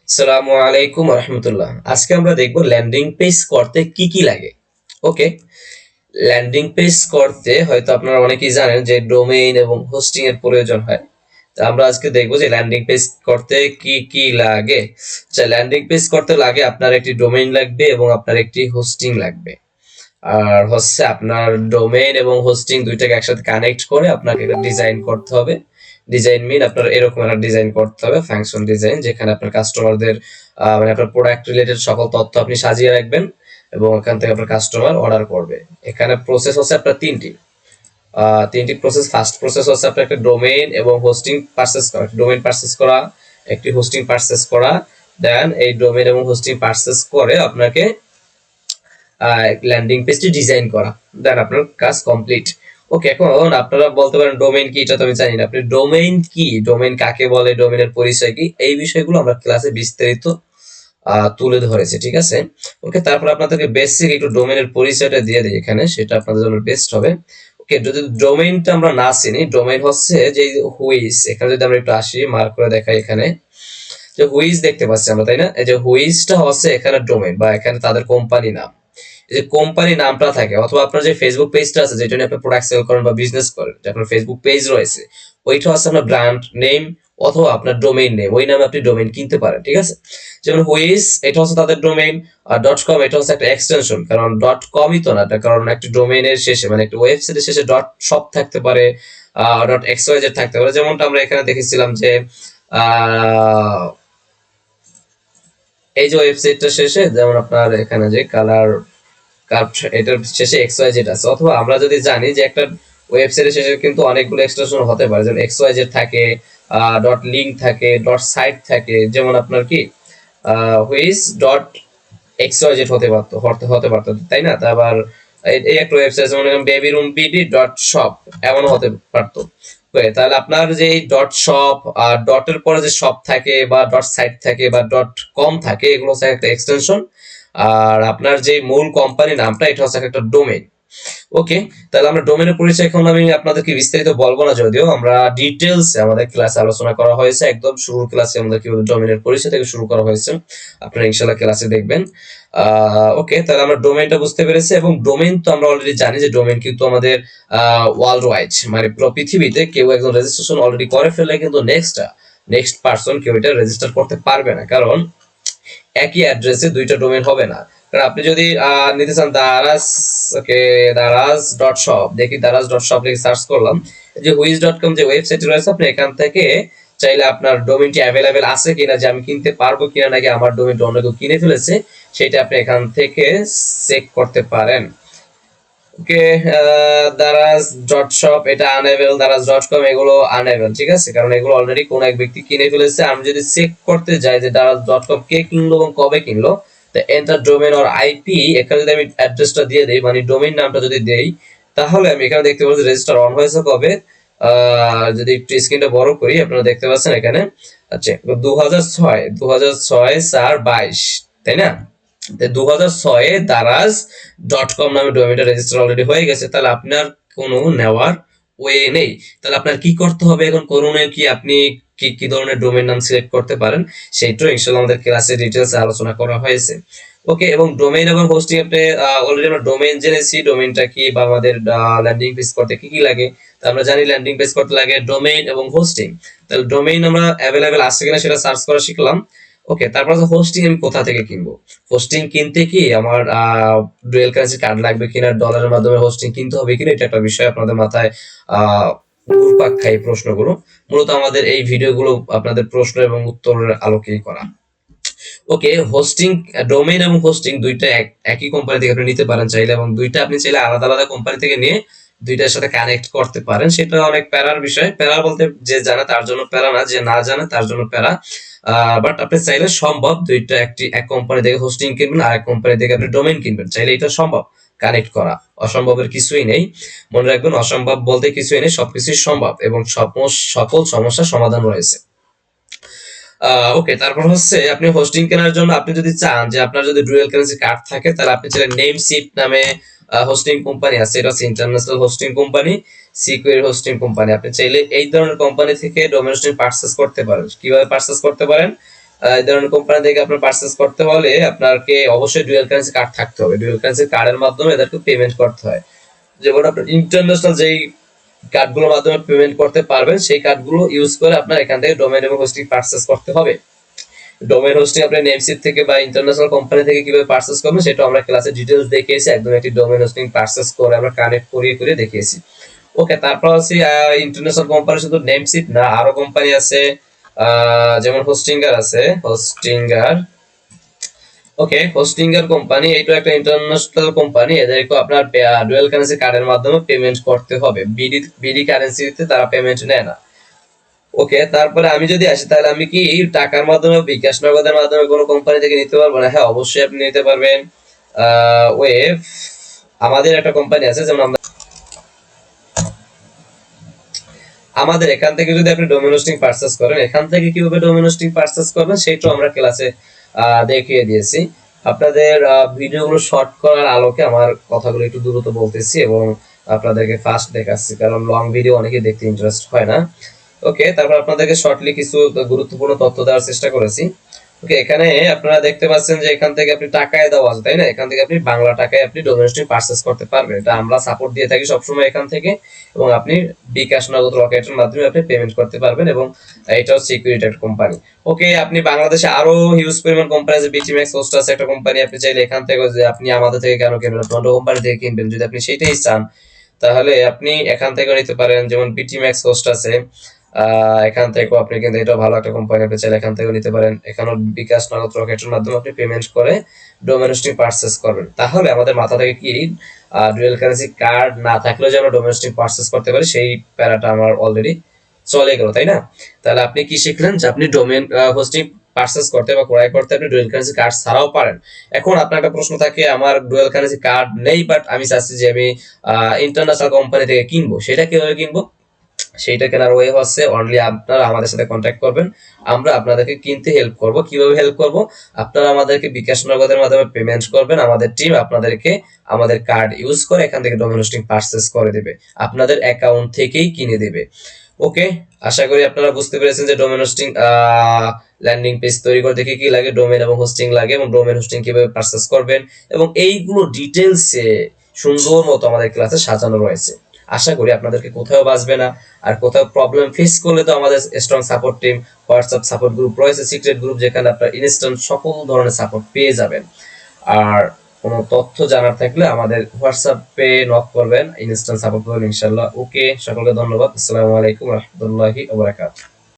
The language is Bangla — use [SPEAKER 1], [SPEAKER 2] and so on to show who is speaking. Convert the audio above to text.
[SPEAKER 1] আসসালামু আলাইকুম রহমতুল্লাহ। আজকে আমরা দেখব ল্যান্ডিং পেজ করতে কি কি লাগে। ওকে, ল্যান্ডিং পেজ করতে হয়তো আপনারা অনেকেই জানেন যে ডোমেইন এবং হোস্টিং এর প্রয়োজন হয়। তো আমরা আজকে দেখব যে ল্যান্ডিং পেজ করতে কি কি লাগে। আচ্ছা, ল্যান্ডিং পেজ করতে লাগে আপনার একটি ডোমেইন লাগবে এবং আপনার একটি হোস্টিং লাগবে। আর হচ্ছে আপনার ডোমেইন এবং হোস্টিং দুইটাকে একসাথে কানেক্ট করে আপনাকে একটা ডিজাইন করতে হবে। ডিজাইন মিন আপনার এরকম একটা ডিজাইন করতে হবে, ফাংশন ডিজাইন, যেখানে আপনার কাস্টমারদের মানে আপনার প্রোডাক্ট রিলেটেড সকল তথ্য আপনি সাজিয়ে রাখবেন এবং ওখান থেকে আপনার কাস্টমার অর্ডার করবে। এখানে প্রসেস হচ্ছে আপনার তিনটি প্রসেস। ফার্স্ট প্রসেস হচ্ছে আপনার একটা ডোমেইন এবং হোস্টিং পারচেস করা, ডোমেইন পারচেস করা, একটি হোস্টিং পারচেস করা। দেন এই ডোমেইন এবং হোস্টিং পারচেস করে আপনাকে ল্যান্ডিং পেজটি ডিজাইন করা, দেন আপনার কাজ কমপ্লিট। ওকে, এখন আপনারা বলতে পারেন ডোমেইন কি, এটা তো আমি জানি না। আপনি ডোমেইন কি, ডোমেইন কাকে বলে, ডোমেইনের পরিচয় কি, এই বিষয়গুলো আমরা ক্লাসে বিস্তারিত তুলে ধরেছি, ঠিক আছে। ওকে, তারপর আপনাদেরকে বেসিক একটু ডোমেইনের পরিচয়টা দিয়ে দিই এখানে, সেটা আপনাদের জন্য বেস্ট হবে। ওকে, যদি ডোমেইনটা আমরা না চিনি, ডোমেইন হচ্ছে যে হুইজ, এখানে যদি আমরা একটু আসি মার্ক করে দেখাই, এখানে যে হুইজ দেখতে পাচ্ছি আমরা, তাই না? এই যে হুইজটা হচ্ছে এখানে ডোমেইন বা এখানে তাদের কোম্পানি নাম। যে কোম্পানি নামটা থাকে, অথবা আপনার যে ফেসবুক পেজটা আছে যেটা নিয়ে আপনি প্রোডাক্ট সেল করেন বা বিজনেস করেন, যে আপনার ফেসবুক পেজ রয়েছে, ওইটা হচ্ছে আপনার ব্র্যান্ড নেম অথবা আপনার ডোমেইন নেম, ওই নামে আপনি ডোমেইন কিনতে পারেন, ঠিক আছে। যেমন হুইজ এটা হচ্ছে তাদের ডোমেইন, আর ডট কম এটা হচ্ছে একটা এক্সটেনশন, কারণ ডট কমই তো না, কারণ একটা ডোমেইনের শেষে মানে একটা ওয়েবসাইটের শেষে ডট শপ থাকতে পারে, ডট এক্সওয়াইজেড থাকতে পারে, যেমনটা আমরা এখানে দেখেছিলাম যে এই যে ওয়েবসাইটটা শেষে যেমন আপনার এখানে যে কালার এটার শেষে এক্স ওয়াই জেড আছে। অথবা আমরা যদি জানি যে একটা ওয়েবসাইটের শেষে কিন্তু অনেকগুলো এক্সটেনশন হতে পারে, যেমন এক্স ওয়াই জেড থাকে, ডট লিঙ্ক থাকে, ডট সাইট থাকে, যেমন আপনার কি হুইজ ডট এক্স ওয়াই জেড হতে পারতো, তাই না? আবার এই একটা ওয়েবসাইট যেমন baby room BD dot shop, এমনও হতে পারতো। তাহলে আপনার যে ডট শপ আর ডটের পরে যে শপ থাকে বা ডট সাইট থাকে বা ডট কম থাকে, এগুলো হচ্ছে একটা এক্সটেনশন। আর আপনার যে মূল কোম্পানি নামটা এটা হচ্ছে একটা ডোমেইন। ওকে, তাহলে আমরা ডোমেইনের পরিচয় এখন আমি আপনাদেরকে বিস্তারিত বলবো না, যদিও আমরা ডিটেলস আমাদের ক্লাসে আলোচনা করা হয়েছে, একদম শুরুর ক্লাসে আমাদের কিভাবে ডোমেইনের পরিচয় থেকে শুরু করা হয়েছে, আপনারা ইনশাআল্লাহ ক্লাসে দেখবেন। ওকে, তাহলে আমরা ডোমেইনটা বুঝতে পেরেছি, এবং ডোমেইন তো আমরা অলরেডি জানি যে ডোমেইন কিন্তু আমাদের ওয়ার্ল্ড ওয়াইড, মানে পুরো পৃথিবীতে কেউ একজন রেজিস্ট্রেশন অলরেডি করে ফেললে কিন্তু নেক্সট পারসন কেউ এটা রেজিস্টার করতে পারবে না, কারণ একই অ্যাড্রেসে দুইটা ডোমেইন হবে না। কারণ আপনি যদি নিতে চান দারাজ, ওকে, দারাজ ডট শপ, দেখি দারাজ ডট শপ লিখে সার্চ করলাম, যে হুইজ ডট কম যে ওয়েবসাইট রয়েছে, আপনি এখান থেকে চাইলে আপনার ডোমেইনটি অ্যাভেলেবেল আছে কিনা, যে আমি কিনতে পারবো কিনা, নাকি আমার ডোমেইনটা অন্য কেউ কিনে ফেলেছে, সেটা আপনি এখান থেকে চেক করতে পারেন। ওকে, দারাজ ডট শপ এটা আনএভেল, দারাজ ডট কম এগুলো আনএভেল, ঠিক আছে, কারণ এগুলো অলরেডি কোন এক ব্যক্তি কিনে ফেলেছে। আমি যদি চেক করতে যাই যে দারাজ ডট কম কে কিনলো এবং কবে কিনলো, তো এন্টার ডোমেইন অর আইপি, এখানে যদি আমি অ্যাড্রেসটা দিয়ে দেই, মানে ডোমেইন নামটা যদি দেই, তাহলে আমি এখানে দেখতে পাচ্ছি রেজিস্টার অন হয়েছে কবে। যদি একটু স্ক্রিনটা বড় করি, আপনারা দেখতে পাচ্ছেন এখানে, আচ্ছা 2006/4/22, তাই না? 2006-এ দারাজ ডট কম নামে ডোমেইনটা রেজিস্টার অলরেডি হয়ে গেছে, তাহলে আপনার কোনো নেওয়ার ওয়ে নেই। তাহলে আপনার কি করতে হবে এখন, করণীয় কি, আপনি কি কি ধরনের ডোমেইন নাম সিলেক্ট করতে পারেন, সেইটাও ইনশাআল্লাহ আমাদের ক্লাসে ডিটেইলস আলোচনা করা হয়েছে। ওকে, এবং ডোমেইন এবং হোস্টিং আপনি অলরেডি আমরা ডোমেইন জেনেছি, ডোমেইনটা কি বা আমাদের ল্যান্ডিং পেজ করতে কি কি লাগে। তো আমরা জানি ল্যান্ডিং পেজ করতে লাগে ডোমেইন এবং হোস্টিং। তাহলে ডোমেইন আমরা অ্যাভেলেবেল আছে কিনা সেটা সার্চ করা শিখলাম। ওকে, তারপর হোস্টিং আমি কোথা থেকে কিনবো, হোস্টিং কিনতে কি আমার ডুয়েল কারেন্সি কার্ড লাগবে কিনা, ডলারের মাধ্যমে হোস্টিং কিনতে হবে কিনা, এটা একটা বিষয় আপনাদের মাথায় ঘুরপাক খায় প্রশ্নগুলো। মূলত আমাদের এই ভিডিওগুলো আপনাদের প্রশ্ন এবং উত্তরের আলোকেই করা। ওকে, হোস্টিং, ডোমেইন এবং হোস্টিং দুইটা একই কোম্পানি থেকে আপনি নিতে পারেন চাইলে, এবং দুইটা আপনি চাইলে আলাদা আলাদা কোম্পানি থেকে নিয়ে দুইটার সাথে কানেক্ট করতে পারেন। সেটা অনেক প্যারার বিষয়, প্যারা বলতে যে জানে তার জন্য প্যারা না, যে না জানে তার জন্য প্যারা। বাট আপনি চাইলে সম্ভব দুইটা, এক কোম্পানি থেকে হোস্টিং কিনবেন আর এক কোম্পানি থেকে আপনি ডোমেইন কিনবেন, চাইলে এটা সম্ভব কানেক্ট করা, অসম্ভবের কিছুই নেই। মনে রাখবেন, অসম্ভব বলতে কিছুই নেই, সবকিছুই সম্ভব এবং সকল সমস্যার সমাধান রয়েছে। ওকে, তারপর হচ্ছে আপনি হোস্টিং কেনার জন্য আপনি যদি চান যে আপনার যদি ডুয়াল কারেন্সি কার্ড থাকে, তাহলে আপনি চাইলে নেমসিপ নামে হোস্টিং কোম্পানি আছে, এটা হচ্ছে international hosting company, secure hosting company. আপনি চাইলে এই ধরনের কোম্পানি থেকে ডোমেইন হোস্টিং পারচেজ করতে পারেন। কিভাবে পারচেজ করতে পারেন, এই ধরনের কোম্পানি থেকে আপনার পারচেজ করতে হলে আপনাকে অবশ্যই ডুয়াল কারেন্সি কার্ড থাকতে হবে। ডুয়াল কারেন্সি কার্ডের মাধ্যমে এদেরকে পেমেন্ট করতে হয়। যেমন আপনার ইন্টারন্যাশনাল যেই কার্ডগুলোর মাধ্যমে পেমেন্ট করতে পারবেন সেই কার্ডগুলো ইউজ করে আপনার এখান থেকে ডোমেইন এবং হোস্টিং পারচেজ করতে হবে। ডোমেইন হোস্টিং আপনি নেমসিপ থেকে বা ইন্টারন্যাশনাল কোম্পানি থেকে কিভাবে পারচেজ করবেন সেটা আমরা ক্লাসে ডিটেইলস দেখিয়েছি। একদম একটি ডোমেইন হোস্টিং পারচেজ করে আমরা কানেক্ট করে দেখিয়েছি। ওকে, তারপর আছে ইন্টারন্যাশনাল কোম্পানি শুধু নেমসিপ না, আরো কোম্পানি আছে যেমন হোস্টিঙ্গার আছে, হোস্টিঙ্গার। ওকে, হোস্টিঙ্গার কোম্পানি এটা একটা ইন্টারন্যাশনাল কোম্পানি, এদেরকে আপনার ডুয়াল কারেন্সি কার্ডের মাধ্যমে পেমেন্ট করতে হবে। বিডি কারেন্সিতে তারা পেমেন্ট নেয় না। ওকে, তারপরে আমি যদি আসি তাহলে আমি কি টাকার মাধ্যমে বিকাশ নগদের মাধ্যমে কোনো কোম্পানি থেকে নিতে পারবো না? হ্যাঁ, অবশ্যই আপনি নিতে পারবেন। ওয়েভ আমাদের একটা কোম্পানি আছে, যেমন আমাদের এখান থেকে যদি আপনি ডোমেইন হোস্টিং পারচেজ করেন, এখান থেকে কিভাবে ডোমেইন হোস্টিং পারচেজ করবেন সেটাও আমরা ক্লাসে দেখিয়ে দিয়েছি। আপনাদের ভিডিওগুলো শর্ট করার আলোকে আমার কথাগুলো একটু দ্রুত বলতেছি এবং আপনাদেরকে ফাস্ট দেখাচ্ছি, কারণ লং ভিডিও অনেকে দেখতে ইন্টারেস্ট হয় না। ওকে, তারপর আপনাদেরকে শর্টলি কিছু গুরুত্বপূর্ণ তথ্য দেওয়ার চেষ্টা করেছি। ওকে, এখানে আপনারা দেখতে পাচ্ছেন যে এখান থেকে আপনি টাকায় দেওয়া আছে, তাই না? এখান থেকে আপনি বাংলা টাকায় আপনি ডোমেইন হোস্টিং পারচেজ করতে পারবেন। এটা আমরা সাপোর্ট দিয়ে থাকি সবসময় এখান থেকে, এবং আপনি বিকাশ নগদ রকেটের মাধ্যমে আপনি পেমেন্ট করতে পারবেন, এবং এটাও সিকিউরিটি কোম্পানি। ওকে, আপনি বাংলাদেশে আরো হিউজ পরিমাণ কোম্পানি আছে, বিটিম্যাক্স হোস্ট আছে একটা কোম্পানি, আপনি চাইলে এখান থেকে যে আপনি আমাদের থেকে কেন কিনবেন, আপনি অন্য কোম্পানি থেকে কিনবেন যদি আপনি সেটাই চান, তাহলে আপনি এখান থেকে নিতে পারেন। যেমন বিটিম্যাক্স হোস্ট আছে, এখান থেকেও আপনি কিন্তু এটা ভালো একটা কোম্পানি, আপনি চাইলে এখান থেকেও নিতে পারেন। এখানেও বিকাশ নগদ রকেটের মাধ্যমে আপনি পেমেন্ট করে ডোমেইন হোস্টিং পারচেজ করবেন। তাহলে আমাদের মাথা থেকে কি ডুয়াল কারেন্সি কার্ড না থাকলেও যেন ডোমেইন হোস্টিং পারচেজ করতে পারি সেই প্যারাটা আমার অলরেডি চলে গেল, তাই না? তাহলে আপনি কি শিখলেন যে আপনি ডোমেইন হোস্টিং পারচেজ করতে বা ক্রয় করতে আপনি ডুয়াল কারেন্সি কার্ড ছাড়াও পারেন। এখন আপনার একটা প্রশ্ন থাকে, আমার ডুয়াল কারেন্সি কার্ড নেই বাট আমি চাচ্ছি যে আমি ইন্টারন্যাশনাল কোম্পানি থেকে কিনবো, সেটা কিভাবে কিনবো? সেইটা কেনার ওয়ে হচ্ছে অনলি আপনারা আমাদের সাথে কন্ট্যাক্ট করবেন, আমরা আপনাদেরকে কিনতে হেল্প করব। কিভাবে হেল্প করব? আপনারা আমাদেরকে বিকাশ নগদের মাধ্যমে পেমেন্ট করবেন, আমাদের টিম আপনাদেরকে আমাদের কার্ড ইউজ করে এখান থেকে ডোমেইন হোস্টিং পারচেজ করে দেবে, আপনাদের অ্যাকাউন্ট থেকেই কিনে দেবে। ওকে, আশা করি আপনারা বুঝতে পেরেছেন যে ডোমেইন হোস্টিং ল্যান্ডিং পেজ তৈরি করতে কি কি লাগে, ডোমেইন এবং হোস্টিং লাগে, এবং ডোমেইন হোস্টিং কিভাবে পারচেজ করবেন, এবং এইগুলো ডিটেইলসে সুন্দর মতো আমাদের ক্লাসে সাজানো রয়েছে। আশা করি আপনাদেরকে কোথাও বাঁচবে না। আর কোথাও প্রবলেম ফেস করলে তো আমাদের strong support team WhatsApp support group রয়েছে, সিক্রেট গ্রুপ, যেখানে আপনার ইনস্ট্যান্ট সকল ধরনের সাপোর্ট পেয়ে যাবেন। আর কোনো তথ্য জানার থাকলে আমাদের হোয়াটসঅ্যাপে নক করবেন, ইনস্ট্যান্ট সাপোর্ট করবেন ইনশাআল্লাহ। ওকে, সকলকে ধন্যবাদ। আসসালামু আলাইকুম রহমতুল্লাহি ওয়া বারাকাতুহু।